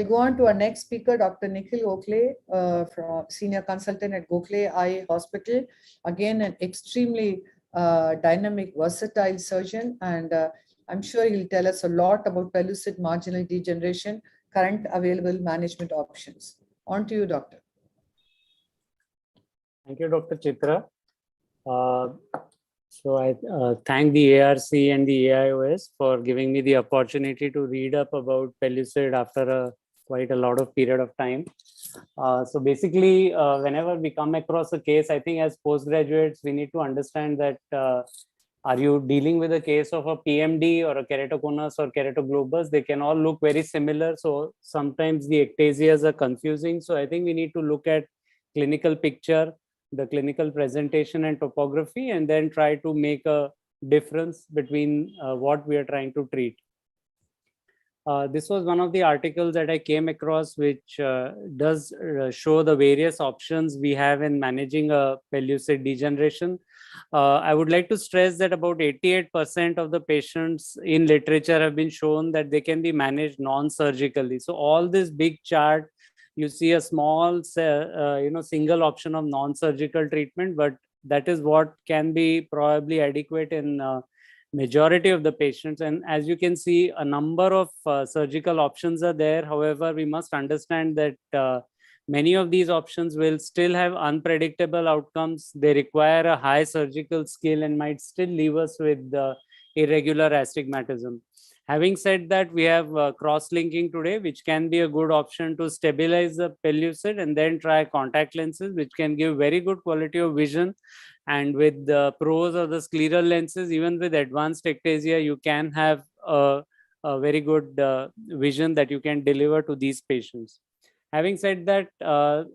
We'll go on to our next speaker, Dr. NIKHIL GOKHALE, from Senior Consultant at GOKHALE Eye Hospital. Again, an extremely dynamic, versatile surgeon, and I'm sure he'll tell us a lot about pellucid marginal degeneration, current available management options. On to you, Doctor. Thank you, Dr. Chitra. So I thank the ARC and the AIOS for giving me the opportunity to read up about pellucid after quite a lot of period of time. So basically, whenever we come across a case, I think as postgraduates, we need to understand that are you dealing with a case of a PMD or a keratoconus or keratoglobus? They can all look very similar. So sometimes the ectasias are confusing. So I think we need to look at clinical picture, the clinical presentation and topography, and then try to make a difference between what we are trying to treat. This was one of the articles that I came across, which does show the various options we have in managing a pellucid degeneration. I would like to stress that about 88% of the patients in literature have been shown that they can be managed non-surgically. So all this big chart, you see a small, single option of non-surgical treatment, but that is what can be probably adequate in majority of the patients. And as you can see, a number of surgical options are there. However, we must understand that many of these options will still have unpredictable outcomes. They require a high surgical skill and might still leave us with irregular astigmatism. Having said that, we have cross-linking today, which can be a good option to stabilize the pellucid, and then try contact lenses, which can give very good quality of vision. And with the pros of the scleral lenses, even with advanced ectasia, you can have a very good vision that you can deliver to these patients. Having said that,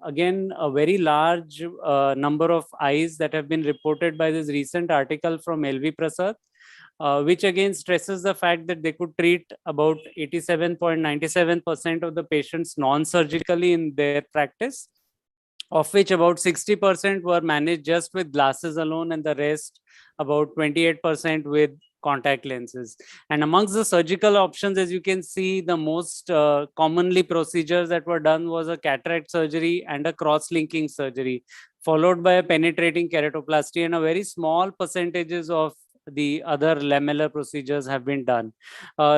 again, a very large number of eyes that have been reported by this recent article from L.V. Prasad, which again stresses the fact that they could treat about 87.97% of the patients non-surgically in their practice, of which about 60% were managed just with glasses alone, and the rest, about 28%, with contact lenses. And amongst the surgical options, as you can see, the most commonly procedures that were done was a cataract surgery and a cross-linking surgery, followed by a penetrating keratoplasty, and a very small percentages of the other lamellar procedures have been done.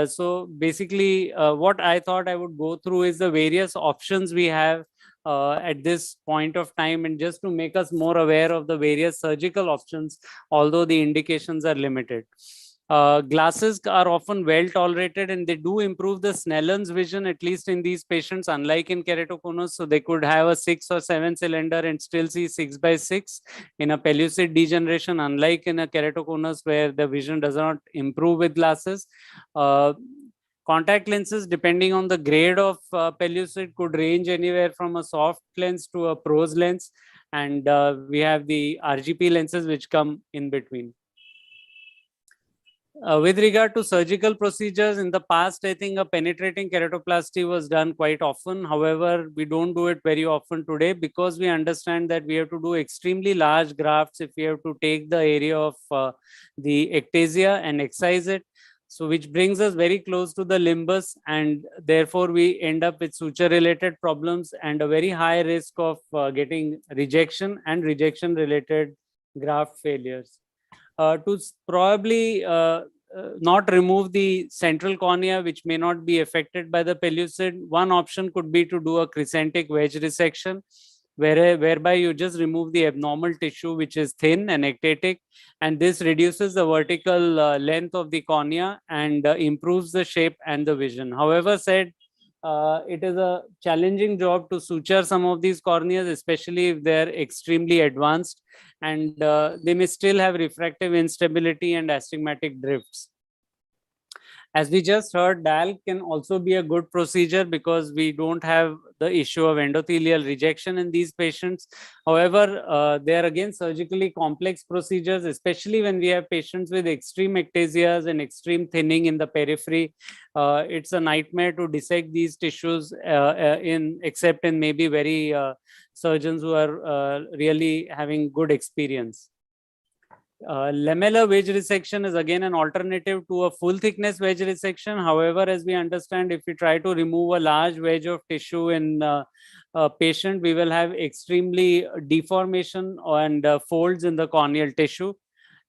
So basically, what I thought I would go through is the various options we have at this point of time, and just to make us more aware of the various surgical options, although the indications are limited. Glasses are often well tolerated, and they do improve the Snellen's vision, at least in these patients, unlike in keratoconus. So they could have a 6 or 7 cylinder and still see 6/6 in a pellucid degeneration, unlike in a keratoconus where the vision does not improve with glasses. Contact lenses, depending on the grade of pellucid, could range anywhere from a soft lens to a prose lens. And we have the RGP lenses which come in between. With regard to surgical procedures, in the past, I think a penetrating keratoplasty was done quite often. However, we don't do it very often today because we understand that we have to do extremely large grafts if we have to take the area of the ectasia and excise it. So which brings us very close to the limbus, and therefore we end up with suture related problems and a very high risk of getting rejection and rejection related graft failures. To probably not remove the central cornea, which may not be affected by the pellucid, one option could be to do a crescentic wedge resection, whereby you just remove the abnormal tissue, which is thin and ectatic, and this reduces the vertical length of the cornea and improves the shape and the vision. However said, it is a challenging job to suture some of these corneas, especially if they're extremely advanced, and they may still have refractive instability and astigmatic drifts. As we just heard, DAL can also be a good procedure because we don't have the issue of endothelial rejection in these patients. However, they are again surgically complex procedures, especially when we have patients with extreme ectasias and extreme thinning in the periphery. It's a nightmare to dissect these tissues except in maybe very surgeons who are really having good experience. Lamellar wedge resection is again an alternative to a full thickness wedge resection. However, as we understand, if we try to remove a large wedge of tissue in a patient, we will have extremely deformation and folds in the corneal tissue.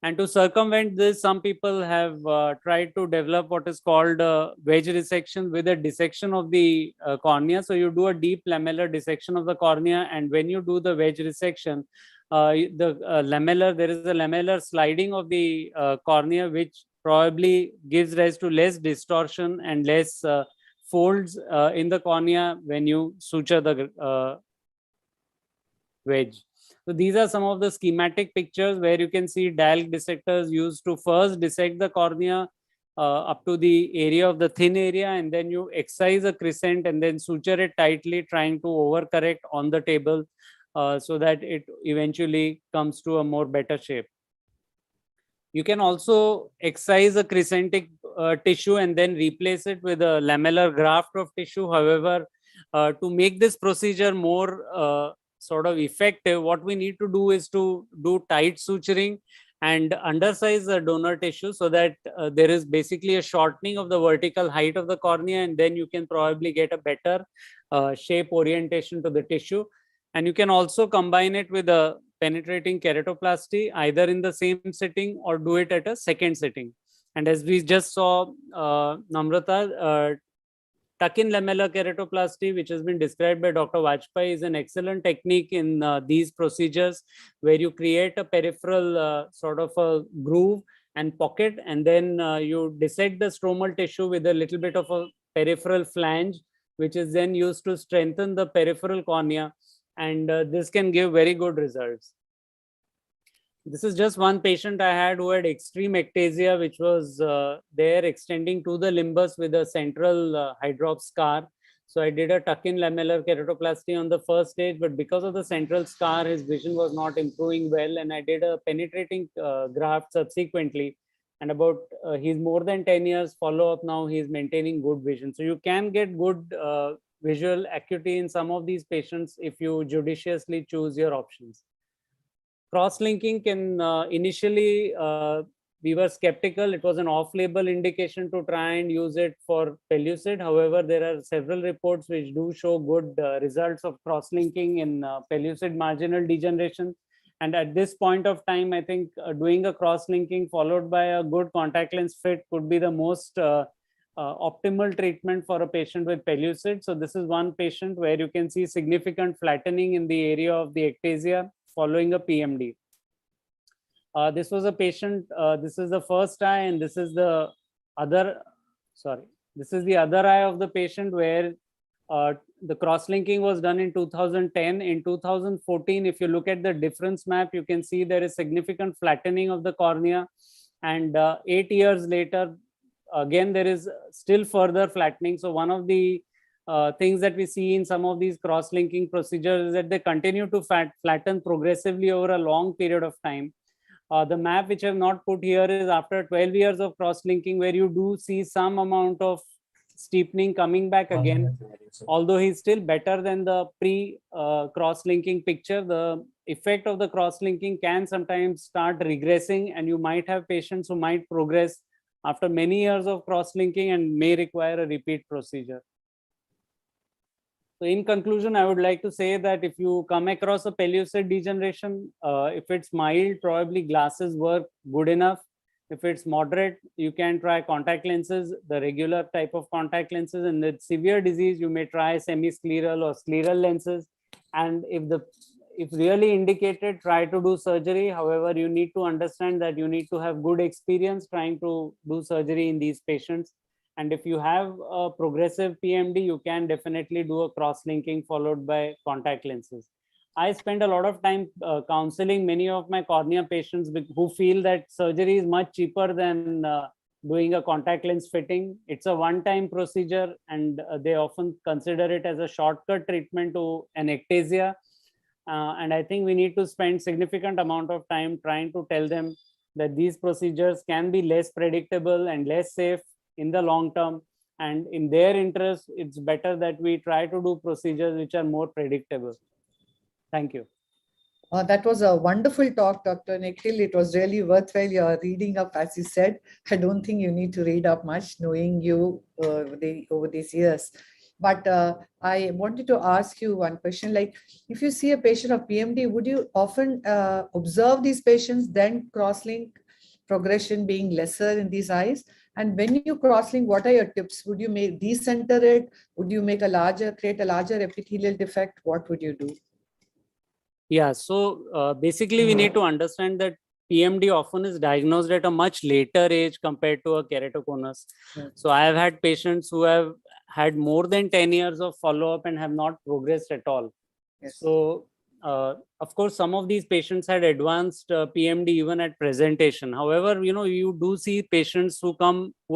And to circumvent this, some people have tried to develop what is called wedge resection with a dissection of the cornea. So you do a deep lamellar dissection of the cornea, and when you do the wedge resection, there is a lamellar sliding of the cornea, which probably gives rise to less distortion and less folds in the cornea when you suture the wedge. So these are some of the schematic pictures where you can see dialc dissectors used to first dissect the cornea up to the area of the thin area, and then you excise a crescent and then suture it tightly, trying to overcorrect on the table so that it eventually comes to a more better shape. You can also excise a crescentic tissue and then replace it with a lamellar graft of tissue. However, to make this procedure more sort of effective, what we need to do is to do tight suturing and undersize the donor tissue so that there is basically a shortening of the vertical height of the cornea, and then you can probably get a better shape orientation to the tissue. And you can also combine it with a penetrating keratoplasty, either in the same sitting or do it at a second sitting. And as we just saw, Namrata, tuck-in lamellar keratoplasty, which has been described by Dr. Vajpayee, is an excellent technique in these procedures, where you create a peripheral sort of a groove and pocket, and then you dissect the stromal tissue with a little bit of a peripheral flange, which is then used to strengthen the peripheral cornea, and this can give very good results. This is just one patient I had who had extreme ectasia, which was there extending to the limbus with a central hydrop scar. So I did a tuck-in lamellar keratoplasty on the first stage, but because of the central scar, his vision was not improving well, and I did a penetrating graft subsequently. And about he's more than 10 years follow-up now, he's maintaining good vision. So you can get good visual acuity in some of these patients if you judiciously choose your options. Cross-linking can initially, we were skeptical. It was an off-label indication to try and use it for pellucid. However, there are several reports which do show good results of cross-linking in pellucid marginal degeneration. And at this point of time, I think doing a cross-linking followed by a good contact lens fit could be the most optimal treatment for a patient with pellucid. So this is one patient where you can see significant flattening in the area of the ectasia following a PMD. This was a patient, this is the first eye, and this is the other, this is the other eye of the patient, where the cross-linking was done in 2010. In 2014, if you look at the difference map, you can see there is significant flattening of the cornea. And 8 years later, again, there is still further flattening. So one of the things that we see in some of these cross-linking procedures is that they continue to flatten progressively over a long period of time. The map which I have not put here is after 12 years of cross-linking, where you do see some amount of steepening coming back again. Although he's still better than the pre-cross-linking picture, the effect of the cross-linking can sometimes start regressing, and you might have patients who might progress after many years of cross-linking and may require a repeat procedure. So in conclusion, I would like to say that if you come across a pellucid degeneration, if it's mild, probably glasses work good enough. If it's moderate, you can try contact lenses, the regular type of contact lenses. And with severe disease, you may try semi-scleral or scleral lenses. And if really indicated, try to do surgery. However, you need to understand that you need to have good experience trying to do surgery in these patients. And if you have a progressive PMD, you can definitely do a cross-linking followed by contact lenses. I spend a lot of time counseling many of my cornea patients who feel that surgery is much cheaper than doing a contact lens fitting. It's a one-time procedure, and they often consider it as a shortcut treatment to an ectasia. And I think we need to spend significant amount of time trying to tell them that these procedures can be less predictable and less safe in the long term, and in their interest, it's better that we try to do procedures which are more predictable. Thank you. That was a wonderful talk, Dr. Nikhil. It was really worthwhile your reading up, as you said. I don't think you need to read up much, knowing you over these years. But I wanted to ask you one question. Like, if you see a patient of PMD, would you often observe these patients, then cross-link progression being lesser in these eyes? And when you cross-link, what are your tips? Would you make decenter it? Would you make create a larger epithelial defect? What would you do? Yeah, so basically we need to understand that PMD often is diagnosed at a much later age compared to a keratoconus. So I have had patients who have had more than 10 years of follow-up and have not progressed at all. Yes. So of course, some of these patients had advanced PMD even at presentation. However, you do see patients who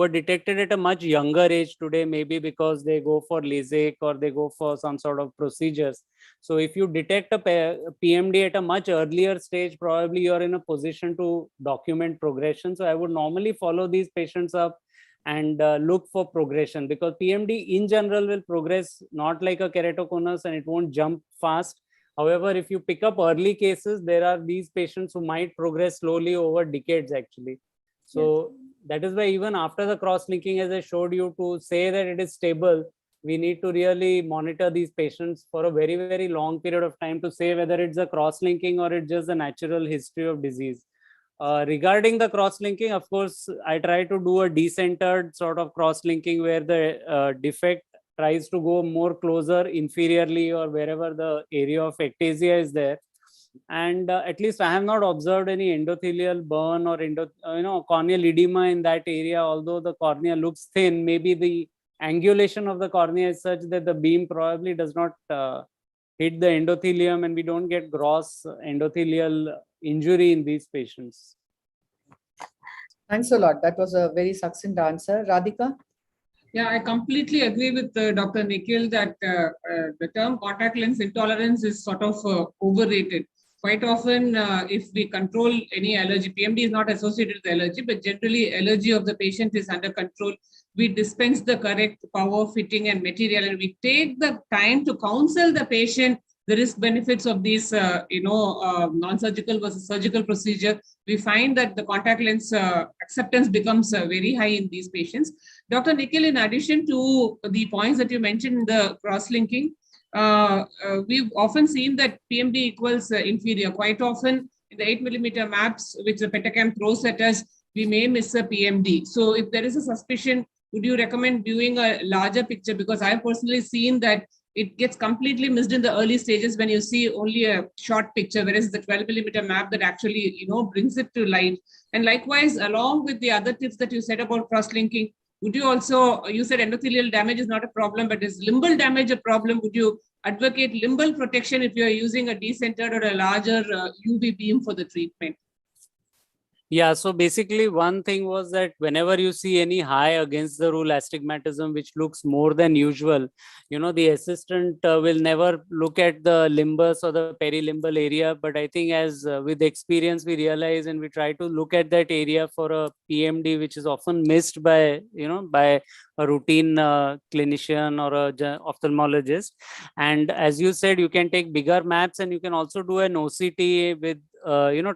are detected at a much younger age today, maybe because they go for LASIK or they go for some sort of procedures. So if you detect a PMD at a much earlier stage, probably you're in a position to document progression. So I would normally follow these patients up and look for progression, because PMD in general will progress not like a keratoconus and it won't jump fast. However, if you pick up early cases, there are these patients who might progress slowly over decades actually. So that is why even after the cross-linking, as I showed you, to say that it is stable, we need to really monitor these patients for a very, very long period of time to say whether it's a cross-linking or it's just a natural history of disease. Regarding the cross-linking, of course, I try to do a decentered sort of cross-linking where the defect tries to go more closer inferiorly or wherever the area of ectasia is there. And at least I have not observed any endothelial burn or corneal edema in that area. Although the cornea looks thin, maybe the angulation of the cornea is such that the beam probably does not hit the endothelium, and we don't get gross endothelial injury in these patients. Thanks a lot. That was a very succinct answer. Radhika? Yeah, I completely agree with Dr. Nikhil that the term contact lens intolerance is sort of overrated. Quite often, if we control any allergy, PMD is not associated with allergy, but generally allergy of the patient is under control. We dispense the correct power, fitting, and material, and we take the time to counsel the patient the risk benefits of these, non-surgical versus surgical procedure. We find that the contact lens acceptance becomes very high in these patients. Dr. Nikhil, in addition to the points that you mentioned in the cross-linking, we've often seen that PMD equals inferior. Quite often in the 8mm maps, which the Petacam throws at us, we may miss a PMD. So if there is a suspicion, would you recommend viewing a larger picture? Because I've personally seen that it gets completely missed in the early stages when you see only a short picture, whereas the 12mm map that actually, brings it to light. And likewise, along with the other tips that you said about cross-linking, would you also, you said endothelial damage is not a problem, but is limbal damage a problem? Would you advocate limbal protection if you're using a decentered or a larger UV beam for the treatment? Yeah, so basically one thing was that whenever you see any high against the rule astigmatism, which looks more than usual, the assistant will never look at the limbus or the perilimbal area. But I think as with experience, we realize and we try to look at that area for a PMD, which is often missed by, by a routine clinician or a ophthalmologist. And as you said, you can take bigger maps and you can also do an OCT with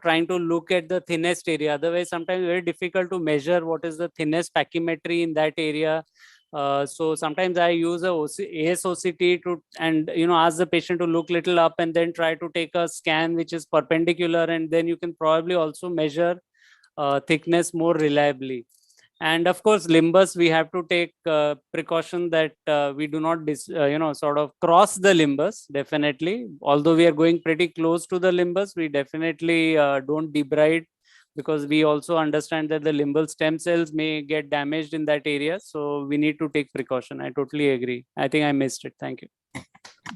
trying to look at the thinnest area. Otherwise, sometimes very difficult to measure what is the thinnest pachymetry in that area. So sometimes I use a ASOCT to, and ask the patient to look little up and then try to take a scan which is perpendicular, and then you can probably also measure thickness more reliably. And of course, limbus, we have to take precaution that we do not, sort of cross the limbus, definitely. Although we are going pretty close to the limbus, we definitely don't debride, because we also understand that the limbal stem cells may get damaged in that area. So we need to take precaution. I totally agree. I think I missed it. Thank you.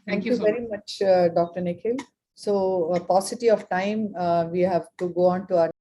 Thank you very much, Dr. Nikhil. So paucity of time, we have to go on to our